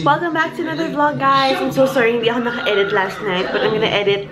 Welcome back to another vlog, guys. I'm so sorry hindi ako naka-edit last night, but I'm gonna edit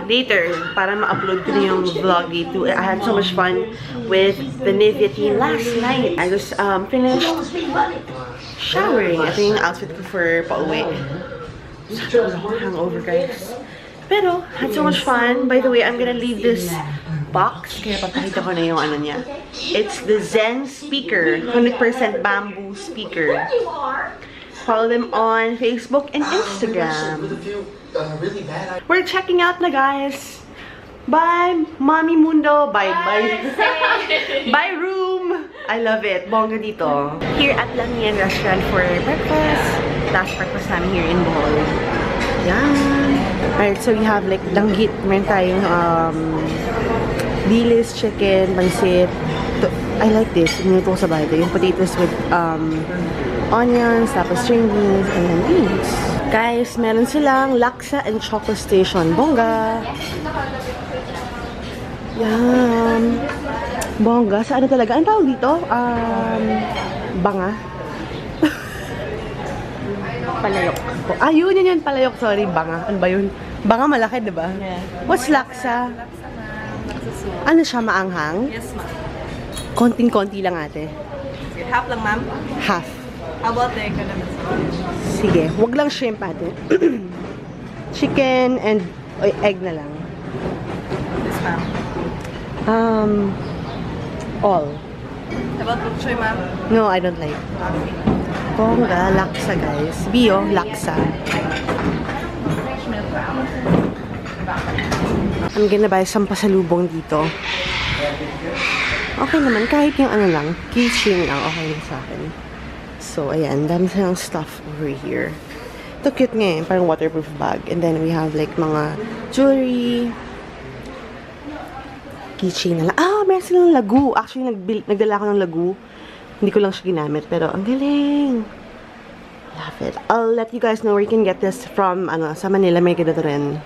later para ma-upload ko na yung vlog dito. I had so much fun with the Nivea team last night. I just finished showering. Ito yung outfit ko for pauwi. Hangover, guys. Pero, had so much fun. By the way, I'm gonna leave this box. Kaya papakita ko na yung ano niya. It's the Zen speaker. 100% bamboo speaker. Follow them on Facebook and Instagram. We're checking out na, guys. Bye, Mommy Mundo. Bye, bye. Bye, room. I love it. Bongga dito. Here at Langian Restaurant for breakfast. Last breakfast namin here in Bohol. Yan. Alright, so we have like langgit. Meron tayong dilis, chicken, pansit. I like this. Minuto ko sa bahay. Yung potatoes with onions, tapos string beans, and then beans. Guys, meron silang laksa and chocolate station. Bongga! Yan. Bongga. Sa ano talaga? Ang tawag dito? Banga. Palayok. Ah, yun palayok. Sorry, banga. Ano ba yun? Banga malaki, diba? Yeah. What's laksa? Ano siya, maanghang? Yes, ma'am. Konting-konti lang, ate. Half lang, ma'am? Half. How about the economic? Sige. Wag lang shrimp, ate. Chicken and egg na lang. Yes, ma'am. All. How about bok choy, ma'am? No, I don't like. Bongga, laksa, guys. Bio, laksa. I'm gonna buy some pasalubong dito. Okay naman, kahit yung ano lang, keychain lang, okay lang sa akin. So, ayan, dami silang stuff over here. Ito cute nga eh, parang waterproof bag. And then we have like mga jewelry, keychain na lang. Ah, meron silang lagu. Actually, nagdala ako ng lagu. Hindi ko lang siya ginamit, pero ang galing. Love it. I'll let you guys know where you can get this from, sa Manila, may ganito rin.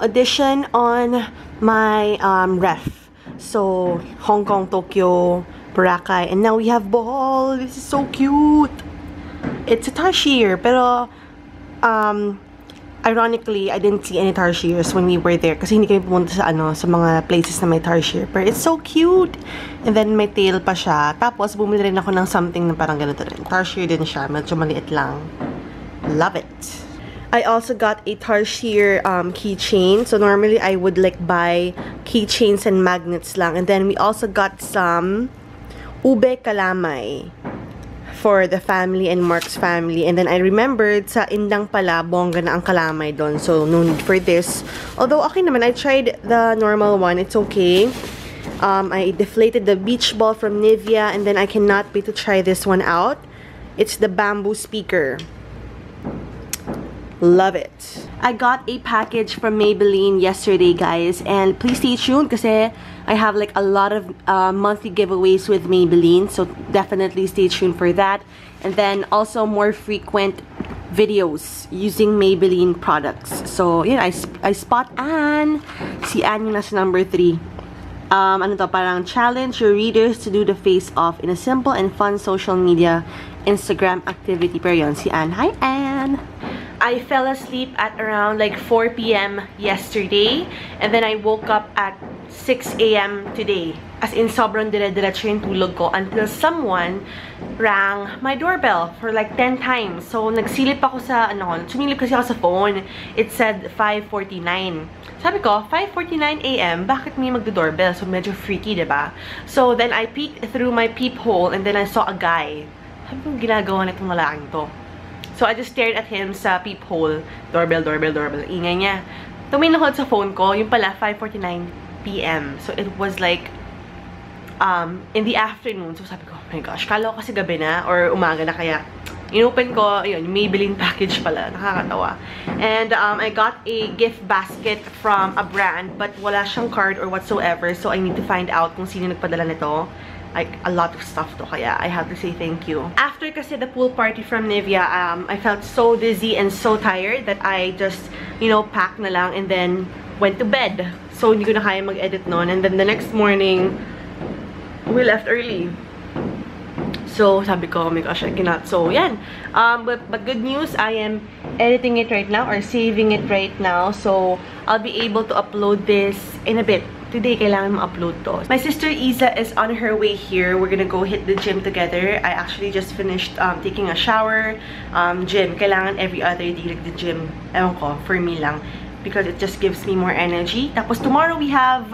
addition on my ref. So, Hong Kong, Tokyo, Boracay, and now we have Bohol. This is so cute. It's a tarsier, pero ironically, I didn't see any tarsiers when we were there kasi hindi kami pumunta sa sa mga places na may tarsier. But it's so cute. And then may tail pa siya. Tapos bumili rin ako ng something na parang ganito rin. Tarsier din siya, medyo maliit lang. Love it. I also got a tarsier keychain. So normally I would like buy keychains and magnets lang. And then we also got some ube kalamay for the family and Mark's family. And then I remembered sa Indang pala, bongga na ang kalamay doon. So no need for this. Although okay naman, I tried the normal one. It's okay. I deflated the beach ball from Nivea. And then I cannot wait to try this one out. It's the bamboo speaker. Love it. I got a package from Maybelline yesterday, guys, and please stay tuned kasi I have like a lot of monthly giveaways with Maybelline, so definitely stay tuned for that. And then also more frequent videos using Maybelline products. So yeah, I spot Anne. Si Anne yung nasa number 3. Ano to, parang challenge your readers to do the face off in a simple and fun social media Instagram activity. Pero yun, si Anne. Hi, Anne! I fell asleep at around like 4 p.m. yesterday, and then I woke up at 6 a.m. today. As in, sobrang dire-diretso yung tulog ko until someone rang my doorbell for like 10 times. So, nagsilip ako sa, sumilip kasi ako sa phone. It said 5:49. Sabi ko, 5:49 a.m., bakit may magdo-doorbell? So, medyo freaky, diba? So, then I peeked through my peephole and then I saw a guy. Sabi ko, ginagawa na itong lalaking to. So, I just stared at him sa peephole. Doorbell, doorbell, doorbell. Ingay niya. Tumingin ako sa phone ko. Yung pala, 5:49 p.m. So, it was like, in the afternoon. So, sabi ko, oh my gosh, kala ko kasi gabi na or umaga na, kaya inopen ko, yun, yung Maybelline package pala. Nakakatawa. And, I got a gift basket from a brand, but wala siyang card or whatsoever. So, I need to find out kung sino nagpadala nito. Like, a lot of stuff to, kaya I have to say thank you. After kasi the pool party from Nivea, I felt so dizzy and so tired that I just, packed na lang and then went to bed. So, hindi ko na kaya mag-edit noon. And then the next morning, we left early. So, sabi ko, oh my gosh, I cannot. So, yan. But good news, I am editing it right now or saving it right now. So, I'll be able to upload this in a bit. Today, kailangan ma-upload to. My sister Isa is on her way here. We're gonna go hit the gym together. I actually just finished taking a shower. Gym. Kailangan every other day like the gym. Ewan ko, for me lang. Because it just gives me more energy. Tapos tomorrow we have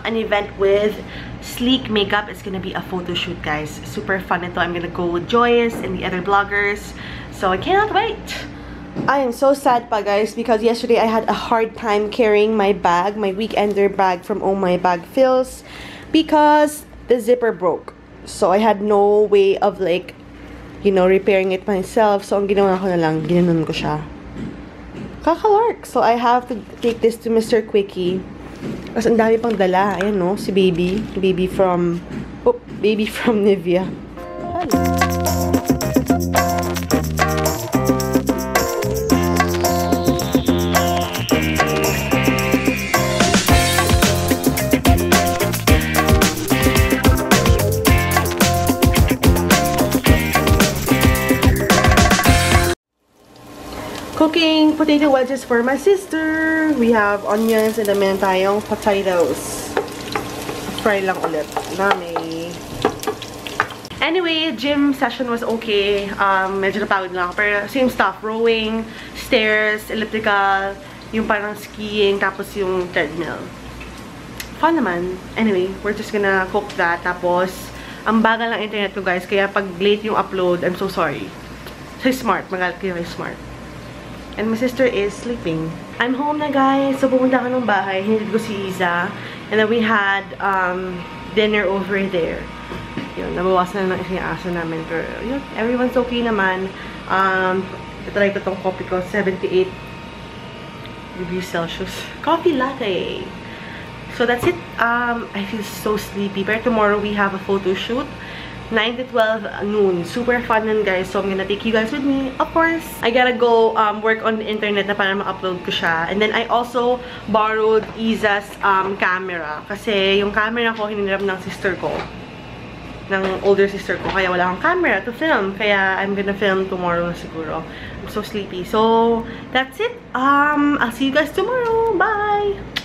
an event with Sleek Makeup. It's gonna be a photo shoot, guys. Super fun ito. I'm gonna go with Joyce and the other bloggers. So I cannot wait. I am so sad pa, guys, because yesterday I had a hard time carrying my bag, my weekender bag from Oh My Bag Fills, because the zipper broke. So I had no way of like, repairing it myself. So ang ginawa ko na lang, ginanon ko siya. Kaka-work. So I have to take this to Mr. Quickie. Kasi ang dami pang dala. Ayan, no? Si Baby. Baby from Nivea. Hello. Cooking potato wedges for my sister. We have onions and then meron tayong potatoes. Fry lang ulit. Nami. Anyway, gym session was okay. Medyo napagod lang ako. Pero same stuff. Rowing, stairs, elliptical, yung parang skiing, tapos yung treadmill. Fun naman. Anyway, we're just gonna cook that. Tapos, ang bagal ng internet ko, guys. Kaya pag late yung upload, I'm so sorry. So smart. Magalit kayo kay smart. And my sister is sleeping. I'm home na, guys. So, pumunta ako ng bahay. Hinilid ko si Isa. And then we had dinner over there. Yun, nabawasan na ng isang aso namin. Pero, yun, everyone's okay naman. Tatry ko tong coffee ko. 78 degrees Celsius. Coffee latte. So, that's it. I feel so sleepy. Pero tomorrow, we have a photo shoot 9 to 12 noon. Super fun nun, guys. So, I'm gonna take you guys with me. Of course, I gotta go work on the internet na para ma-upload ko siya. And then, I also borrowed Iza's camera. Kasi yung camera ko, hiniram ng sister ko. Ng older sister ko. Kaya wala akong camera to film. Kaya I'm gonna film tomorrow siguro. I'm so sleepy. So, that's it. I'll see you guys tomorrow. Bye!